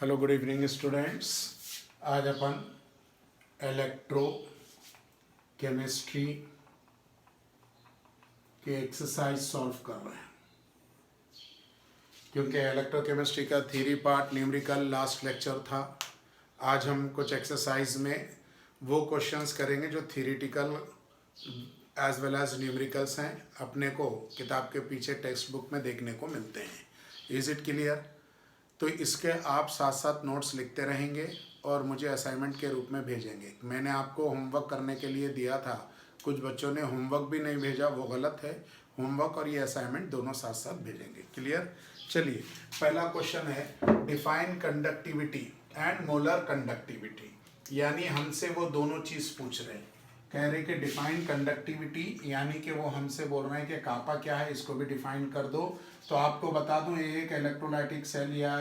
Hello good evening students. आज अपन electro chemistry के exercise solve कर रहे हैं, क्योंकि इलेक्ट्रो केमिस्ट्री का theory part numerical last lecture था। आज हम कुछ एक्सरसाइज में वो क्वेश्चंस करेंगे जो theoretical as well as numericals हैं, अपने को किताब के पीछे टेक्स्ट बुक में देखने को मिलते हैं। Is it clear? तो इसके आप साथ साथ नोट्स लिखते रहेंगे और मुझे असाइनमेंट के रूप में भेजेंगे। मैंने आपको होमवर्क करने के लिए दिया था, कुछ बच्चों ने होमवर्क भी नहीं भेजा, वो गलत है। होमवर्क और ये असाइनमेंट दोनों साथ साथ भेजेंगे। क्लियर? चलिए, पहला क्वेश्चन है define conductivity and molar conductivity, यानी हमसे वो दोनों चीज़ पूछ रहे हैं। कह रहे कि डिफाइन कंडक्टिविटी, यानी कि वो हमसे बोल रहे हैं कि कापा क्या है, इसको भी डिफाइन कर दो। तो आपको बता दूं, एक इलेक्ट्रोलाइटिक सेल या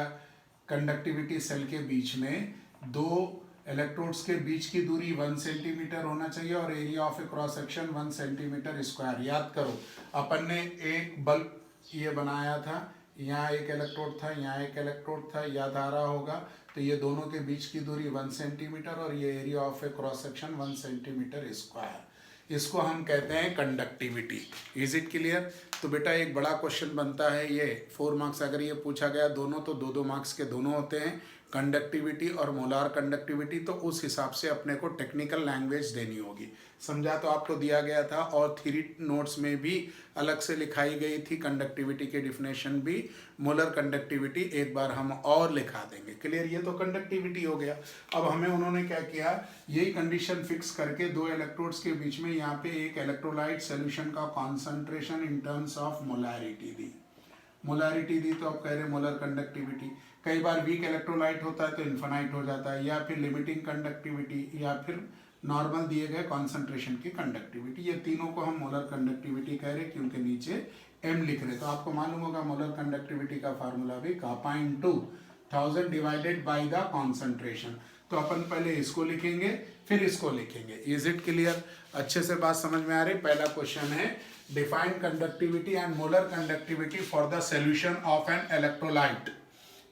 कंडक्टिविटी सेल के बीच में दो इलेक्ट्रोड्स के बीच की दूरी 1 सेंटीमीटर होना चाहिए और area of A cross section 1 centimetre square. याद करो, अपन ने एक बल्ब ये बनाया था, यहाँ एक इलेक्ट्रोड था, यहाँ एक इलेक्ट्रोड था, याद आ रहा होगा। तो ये दोनों के बीच की दूरी 1 सेंटीमीटर और ये area of A cross section 1 centimetre square. इसको हम कहते हैं कंडक्टिविटी। Is it clear? तो बेटा एक बड़ा क्वेश्चन बनता है, ये 4 मार्क्स अगर ये पूछा गया दोनों, तो 2-2 मार्क्स के दोनों होते हैं, कंडक्टिविटी और मोलार कंडक्टिविटी। तो उस हिसाब से अपने को टेक्निकल लैंग्वेज देनी होगी। समझा तो आपको दिया गया था, और थ्योरी नोट्स में भी अलग से लिखाई गई थी कंडक्टिविटी की डिफिनेशन भी। मोलर कंडक्टिविटी एक बार हम और लिखा देंगे। क्लियर? ये तो कंडक्टिविटी हो गया। अब हमें उन्होंने क्या किया, यही कंडीशन फिक्स करके दो इलेक्ट्रोड्स के बीच में यहाँ पे एक इलेक्ट्रोलाइट सोल्यूशन का concentration in terms of molarity दी। मोलैरिटी दी तो अब कह रहे मोलर कंडक्टिविटी। कई बार वीक इलेक्ट्रोलाइट होता है तो इन्फिनाइट हो जाता है, या फिर लिमिटिंग कंडक्टिविटी, या फिर नॉर्मल दिए गए कॉन्सेंट्रेशन की कंडक्टिविटी। ये तीनों को हम मोलर कंडक्टिविटी कह रहे, क्योंकि नीचे m लिख रहे। तो आपको मालूम होगा मोलर कंडक्टिविटी का फार्मूला भी kappa into 1000 divided by the concentration. तो अपन पहले इसको लिखेंगे फिर इसको लिखेंगे। Is it clear? अच्छे से बात समझ में आ रही? पहला क्वेश्चन है define conductivity and molar conductivity for the solution of an electrolyte.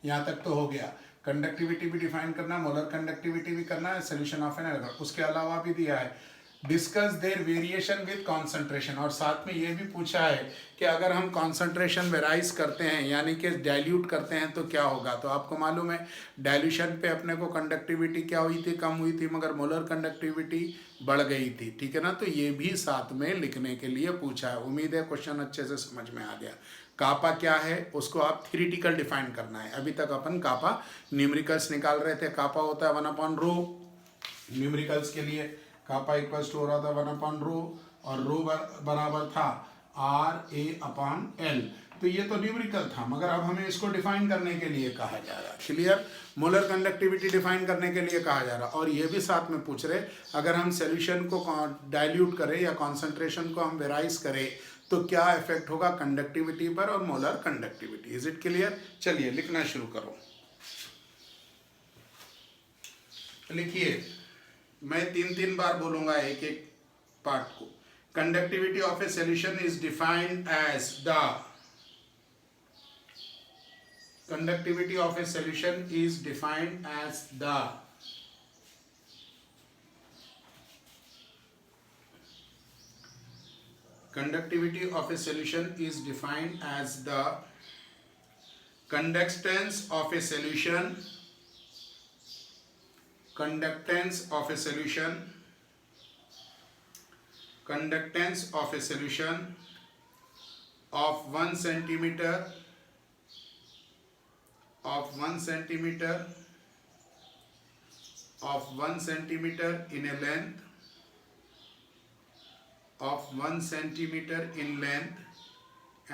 यहाँ तक तो हो गया। कंडक्टिविटी भी डिफाइन करना, मोलर कंडक्टिविटी भी करना है, सोल्यूशन ऑफ एन इलेक्ट्रोलाइट। उसके अलावा भी दिया है discuss their variation with concentration, और साथ में ये भी पूछा है कि अगर हम कॉन्सेंट्रेशन वेराइज करते हैं, यानी कि डाइल्यूट करते हैं, तो क्या होगा। तो आपको मालूम है डाइल्यूशन पे अपने को कंडक्टिविटी क्या हुई थी, कम हुई थी, मगर मोलर कंडक्टिविटी बढ़ गई थी। ठीक है ना? तो ये भी साथ में लिखने के लिए पूछा है। उम्मीद है क्वेश्चन अच्छे से समझ में आ गया। कापा क्या है उसको आप थ्योरेटिकल डिफाइन करना है। अभी तक अपन कापा न्यूमेरिकल्स निकाल रहे थे। कापा होता है 1/रो न्यूमेरिकल्स के लिए। कापा इक्वल्स टू हो रहा था 1/रो, और रो बराबर था RA/L। तो ये तो न्यूमेरिकल था, मगर अब हमें इसको डिफाइन करने के लिए कहा जा रहा है। क्लियर? मोलर कंडक्टिविटी डिफाइन करने के लिए कहा जा रहा है। और ये भी साथ में पूछ रहे अगर हम सॉल्यूशन को डाइल्यूट करें या कॉन्सेंट्रेशन को हम वेराइज करें तो क्या इफेक्ट होगा कंडक्टिविटी पर और molar conductivity. Is it clear? चलिए लिखना शुरू करो। लिखिए, मैं 3-3 बार बोलूंगा एक एक पार्ट को। Conductivity of a solution is defined as the conductivity of a solution is defined as the conductivity of a solution is defined as the conductance of a solution, conductance of a solution, conductance of a solution of 1 centimeter, of 1 centimeter, of 1 centimeter in a length, of 1 centimeter in length,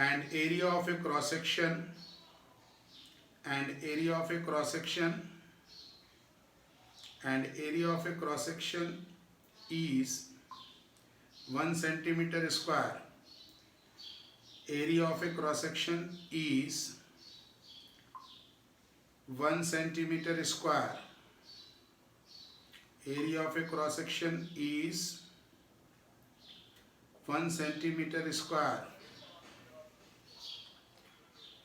and area of a cross section, and area of a cross section, and area of a cross section is 1 centimeter square. Area of a cross section is 1 centimeter square. Area of a cross section is 1 centimeter square.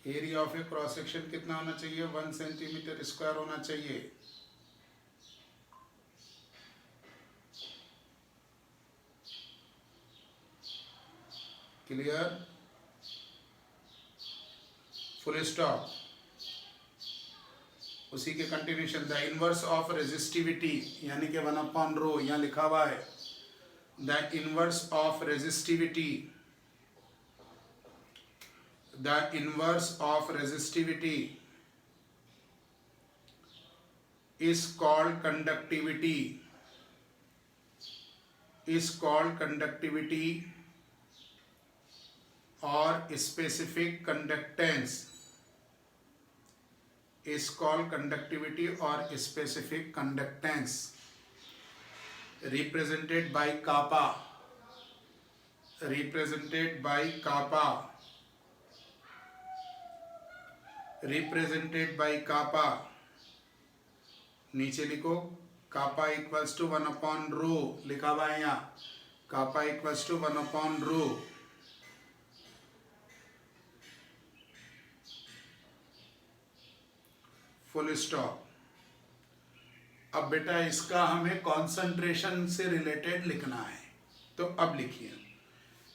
Area of A cross section कितना होना चाहिए? 1 centimetre square होना चाहिए। Clear? Full stop. उसी के continuation, the inverse of resistivity यानी कि 1/रो, यहाँ लिखा हुआ है the inverse of resistivity, the inverse of resistivity is called conductivity, or specific conductance, is called conductivity or specific conductance, represented by kappa, represented by kappa। नीचे लिखो कापा equals to 1/रो, लिखा हुआ है यहाँ कापा इक्वल्स टू 1/रो। Full stop. अब बेटा इसका हमें कॉन्सेंट्रेशन से रिलेटेड लिखना है, तो अब लिखिए,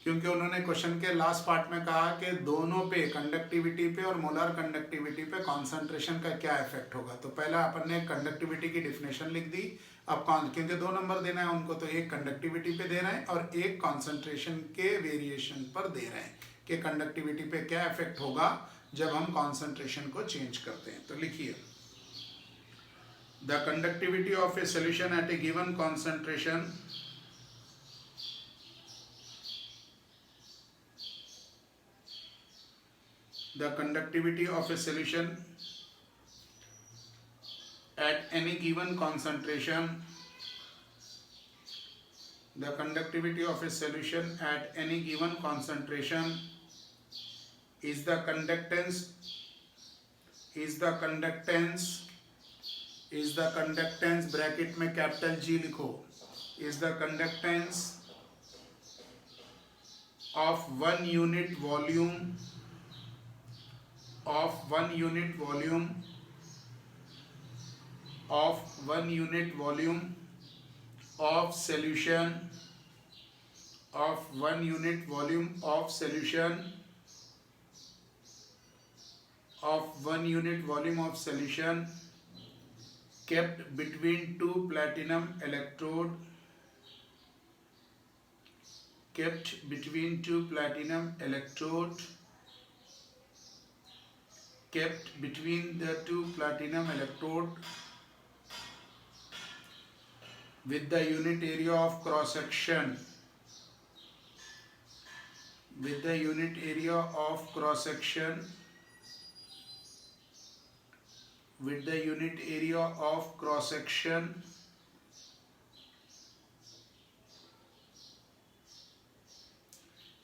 क्योंकि उन्होंने क्वेश्चन के लास्ट पार्ट में कहा कि दोनों पे, कंडक्टिविटी पे और मोलर कंडक्टिविटी पे कॉन्सेंट्रेशन का क्या इफेक्ट होगा। तो पहला अपन ने कंडक्टिविटी की डिफिनेशन लिख दी। अब क्योंकि 2 नंबर देना है उनको, तो एक कंडक्टिविटी पे दे रहे हैं और एक कॉन्सेंट्रेशन के वेरिएशन पर दे रहे हैं कि कंडक्टिविटी पे क्या इफेक्ट होगा जब हम कॉन्सेंट्रेशन को चेंज करते हैं। तो लिखिए, the conductivity of a solution at a given concentration the conductivity of a solution at any given concentration, the conductivity of a solution at any given concentration is the conductance bracket में capital G लिखो, is the conductance of 1 unit volume of 1 unit volume of solution kept between two platinum electrode, kept between the two platinum electrode with the unit area of cross section,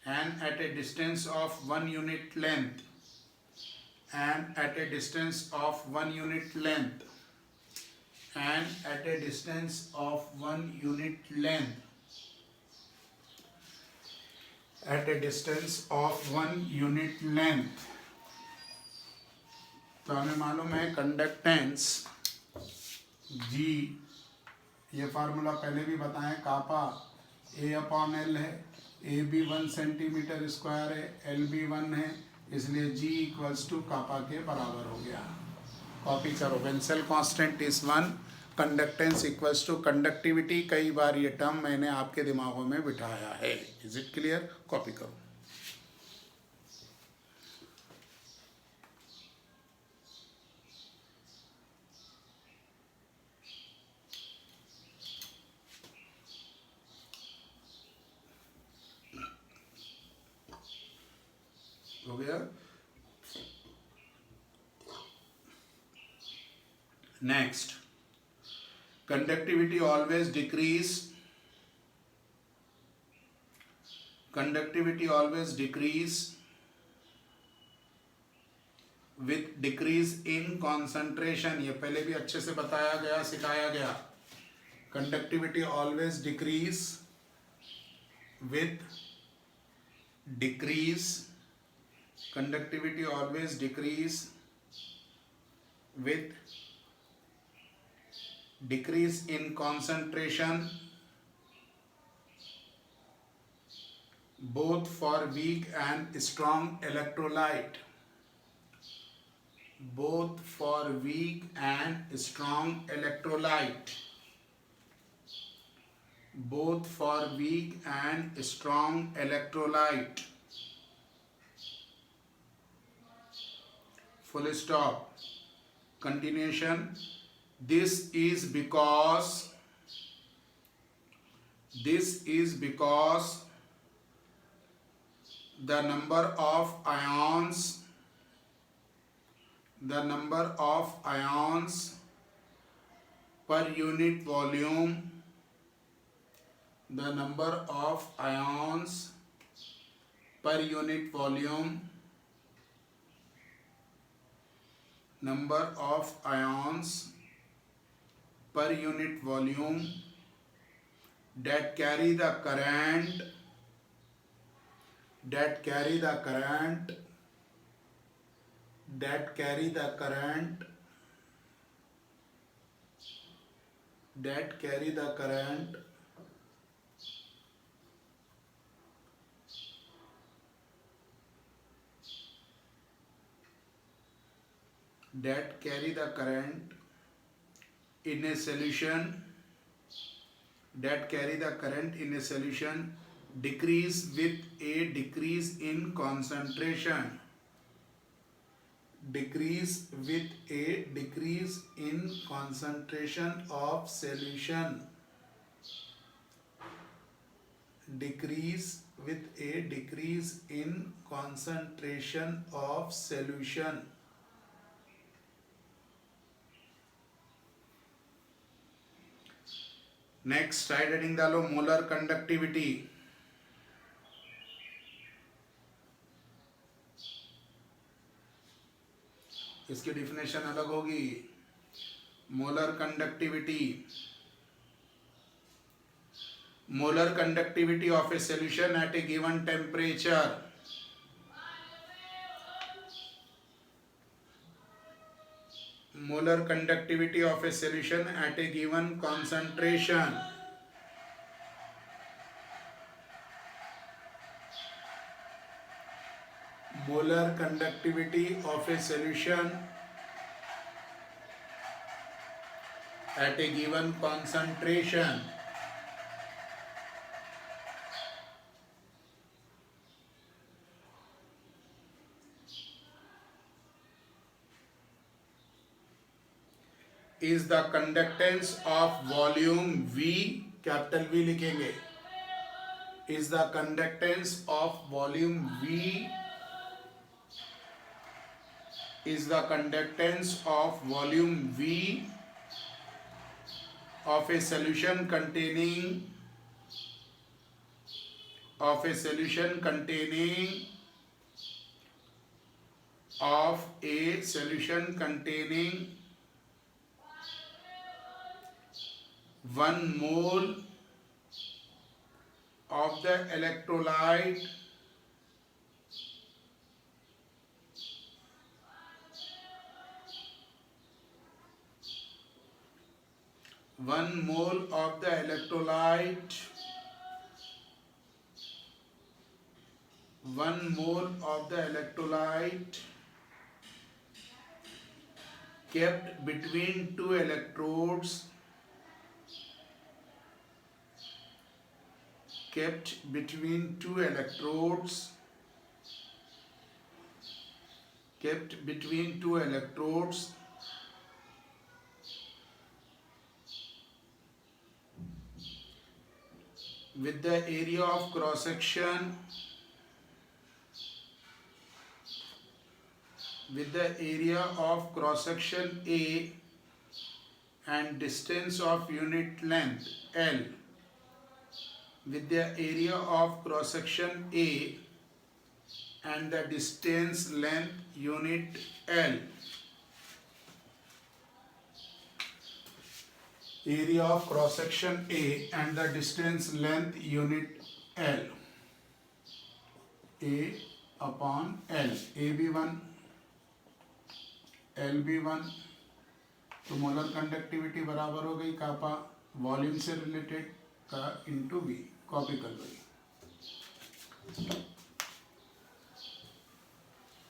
and at a distance of 1 unit length, at a distance of 1 unit length, तो हमें मालूम है conductance G, ये formula पहले भी बताएं, कापा A/L है, A B 1 centimetre square है, एल बी 1 है, इसलिए G इक्वल्स टू कापा के बराबर हो गया। कॉपी करो, vessel constant is 1, conductance equals to conductivity. कई बार ये टर्म मैंने आपके दिमागों में बिठाया है। Is it clear? कॉपी करो। हो गया? Next, conductivity always decrease with decrease in concentration. ये पहले भी अच्छे से बताया गया, सिखाया गया। Conductivity always decrease with decrease conductivity always decrease with decrease in concentration, both for weak and strong electrolyte. Both for weak and strong electrolyte. Both for weak and strong electrolyte. Full stop. Continuation. This is because the number of ions per unit volume, the number of ions per unit volume, number of ions per unit volume that carry the current that carry the current that carry the current that carry the current that carry the current in a solution decrease with a decrease in concentration. Decrease with a decrease in concentration of solution. Decrease with a decrease in concentration of solution. Next, try heading डालो molar conductivity. इसकी definition अलग होगी. Molar conductivity of a solution at a given temperature. Molar conductivity of a solution at a given concentration. Molar conductivity of a solution at a given concentration. Is the conductance of volume V, capital V लिखेंगे. Is the conductance of volume V, is the conductance of volume V of a solution containing of a solution containing 1 mole of the electrolyte 1 mole of the electrolyte 1 mole of the electrolyte kept between two electrodes with the area of cross section A and distance of unit length L, with the area of cross section A and the distance length unit L. Area of cross section A and the distance length unit L. A upon L, AB1 LB1, तो molar conductivity बराबर हो गई कापा volume से related का into we. Copy कर लो,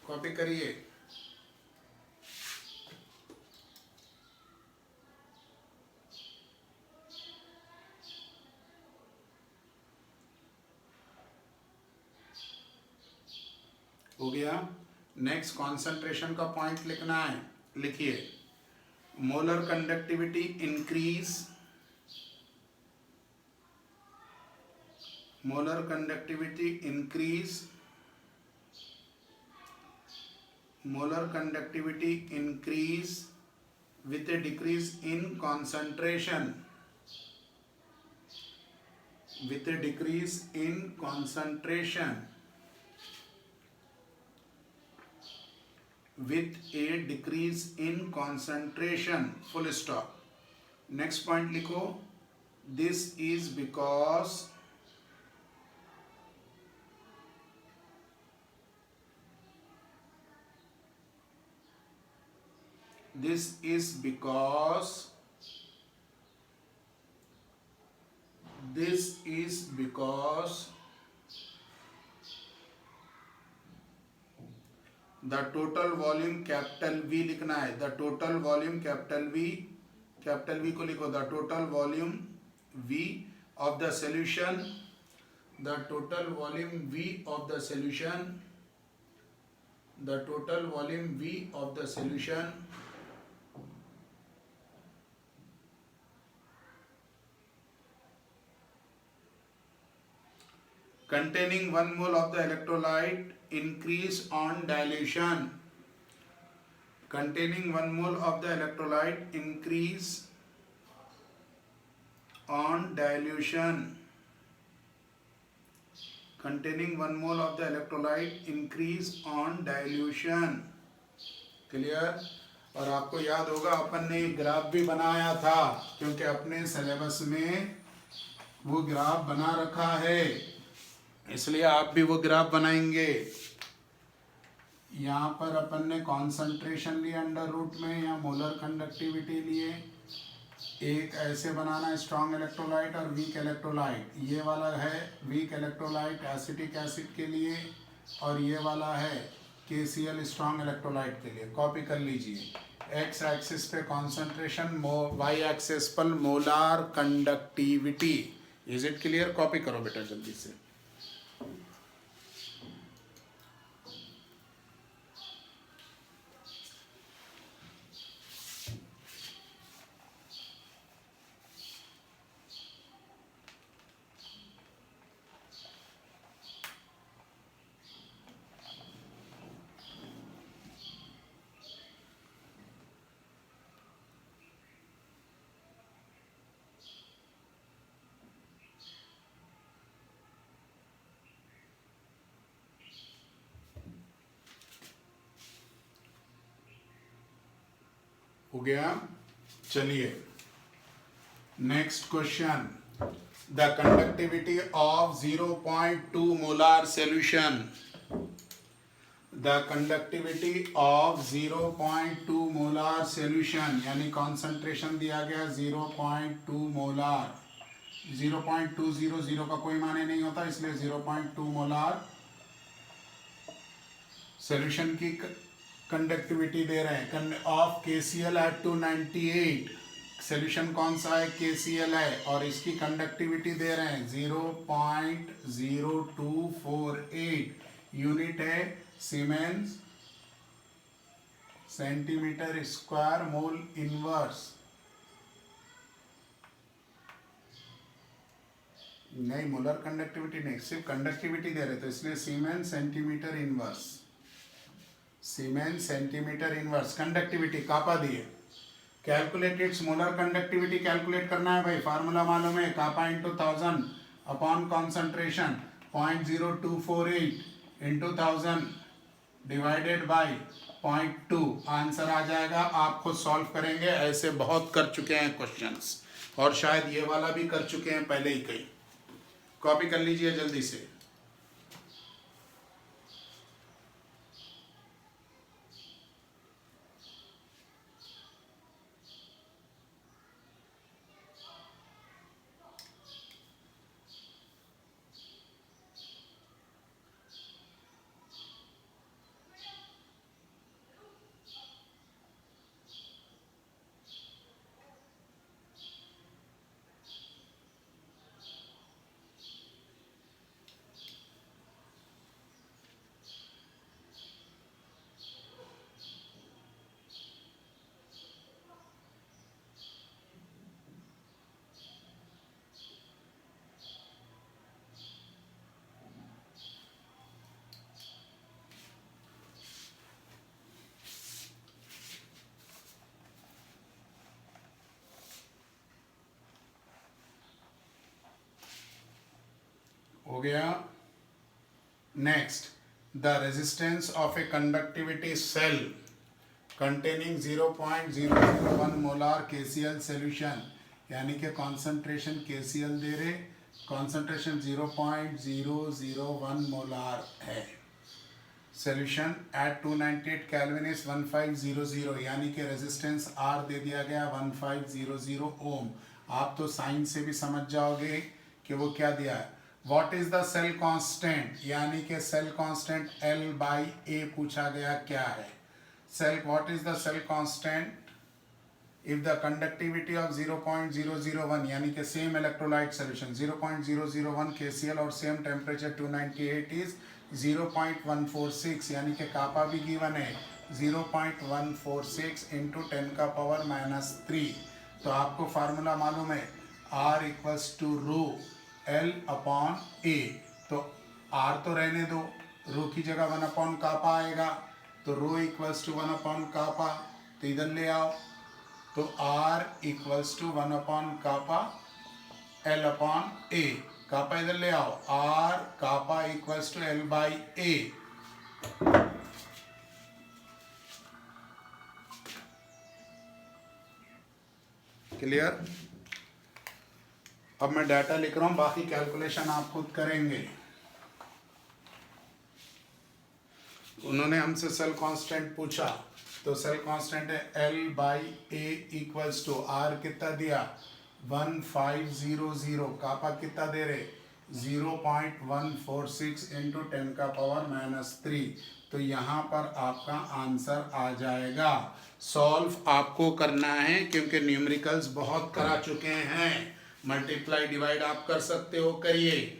copy करिए। हो गया। नेक्स्ट कॉन्सेंट्रेशन का पॉइंट लिखना है, लिखिए। Molar conductivity increase, molar conductivity increase, molar conductivity increase with a decrease in concentration, with a decrease in concentration, with a decrease in concentration, full stop। next point लिखो, this is because this is because this is because the total volume capital V लिखना है, the total volume capital V को लिखो, the total volume V of the solution, the total volume V of the solution, the total volume V of the solution containing 1 mole of the electrolyte increase on dilution, containing 1 mole of the electrolyte increase on dilution, containing 1 mole of the electrolyte increase on dilution। Clear. और आपको याद होगा अपन ने graph भी बनाया था, क्योंकि अपने सिलेबस में वो ग्राफ बना रखा है, इसलिए आप भी वो ग्राफ बनाएंगे। यहाँ पर अपन ने कॉन्सेंट्रेशन लिया अंडर रूट में, या मोलर कंडक्टिविटी लिए। एक ऐसे बनाना स्ट्रॉन्ग इलेक्ट्रोलाइट और वीक इलेक्ट्रोलाइट, ये वाला है वीक इलेक्ट्रोलाइट एसिटिक एसिड के लिए, और ये वाला है KCl स्ट्रॉन्ग इलेक्ट्रोलाइट के लिए। कॉपी कर लीजिए। एक्स एक्सिस पे कॉन्सेंट्रेशन, वाई एक्सिस पर molar conductivity. Is it clear? Copy करो बेटा जल्दी से। हो गया। चलिए next question, the conductivity of 0.2 molar solution, the conductivity of 0.2 molar solution, यानी कॉन्सेंट्रेशन दिया गया 0.2 मोलार। 0.200 का कोई माने नहीं होता, इसलिए 0.2 मोलार सॉल्यूशन की कंडक्टिविटी दे रहे हैं ऑफ KCl एट 298। सॉल्यूशन कौन सा है? KCl है, और इसकी कंडक्टिविटी दे रहे हैं 0.0248। यूनिट है siemens centimetre square mole inverse. नहीं, मोलर कंडक्टिविटी नहीं, सिर्फ कंडक्टिविटी दे रहे, तो इसलिए siemens centimetre inverse, siemens centimetre inverse. Conductivity kappa दिए, calculate its molar conductivity calculate करना है भाई, फार्मूला मालूम है, kappa into 1000 upon concentration 0.0248 into 1000 divided by 0.2। Answer आ जाएगा। आप खुद सॉल्व करेंगे, ऐसे बहुत कर चुके हैं क्वेश्चंस, और शायद ये वाला भी कर चुके हैं पहले ही कहीं। कॉपी कर लीजिए जल्दी से। हो गया। Next, the resistance of a conductivity cell containing 0.001 molar KCl solution, यानी कि कॉन्सेंट्रेशन KCl दे रहे, कॉन्सेंट्रेशन 0.001 मोलार है। सॉल्यूशन एट 298 केल्विन इज 1500, यानी कि रेजिस्टेंस R दे दिया गया 1500 ओम। आप तो साइन से भी समझ जाओगे कि वो क्या दिया है। What is the cell constant, यानी कि सेल कांस्टेंट L/A पूछा गया क्या है। Cell, what is the cell constant if the conductivity of 0.001, यानी कि सेम इलेक्ट्रोलाइट सॉल्यूशन 0.001 KCl और सेम टेम्परेचर 298 इज 0.146, यानी कि कापा भी गिवन है 0.146 इंटू 10⁻³ तो आपको फार्मूला मालूम है R equals to row L/A। तो R तो रहने दो, रो की जगह 1 कापा आएगा, तो रो इक्वल्स टू 1 कापा, तो इधर ले आओ, तो R equals to 1 kappa L/A, kappa इधर ले आओ, R kappa equals to L/A। Clear. अब मैं डाटा लिख रहा हूं, बाकी कैलकुलेशन आप खुद करेंगे। उन्होंने हमसे सेल कांस्टेंट पूछा, तो सेल कांस्टेंट है L/A इक्वल्स टू R कितना दिया 1500, कापा कितना दे रहे 0.146 इंटू 10⁻³ तो यहाँ पर आपका आंसर आ जाएगा। सॉल्व आपको करना है क्योंकि न्यूमेरिकल्स बहुत करा चुके हैं। मल्टीप्लाई डिवाइड आप कर सकते हो, करिए।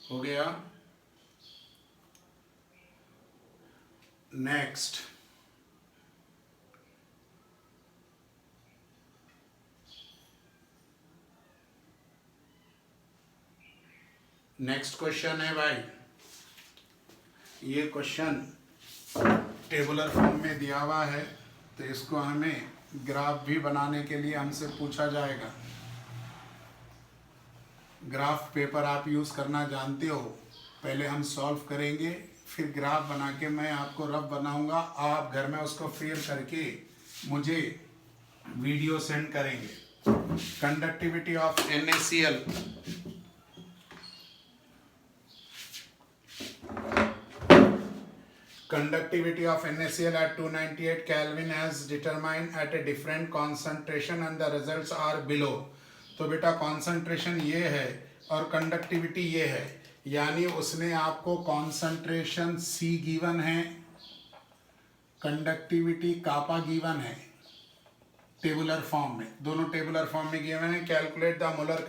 हो गया। नेक्स्ट, नेक्स्ट क्वेश्चन है भाई, ये क्वेश्चन टेबुलर फॉर्म में दिया हुआ है, तो इसको हमें ग्राफ भी बनाने के लिए हमसे पूछा जाएगा। ग्राफ पेपर आप यूज़ करना जानते हो, पहले हम सॉल्व करेंगे फिर ग्राफ बना के मैं आपको रफ बनाऊंगा, आप घर में उसको फिल करके मुझे वीडियो सेंड करेंगे। Conductivity of NaCl, conductivity of NaCl at 298 Kelvin as determined at a different concentration and the results are below। तो बेटा कॉन्सेंट्रेशन ये है और कंडक्टिविटी ये है, यानी उसने आपको कॉन्सेंट्रेशन C गिवन है, कंडक्टिविटी कापा गिवन है टेबुलर फॉर्म में, दोनों टेबुलर फॉर्म में गिवन है। Calculate the molar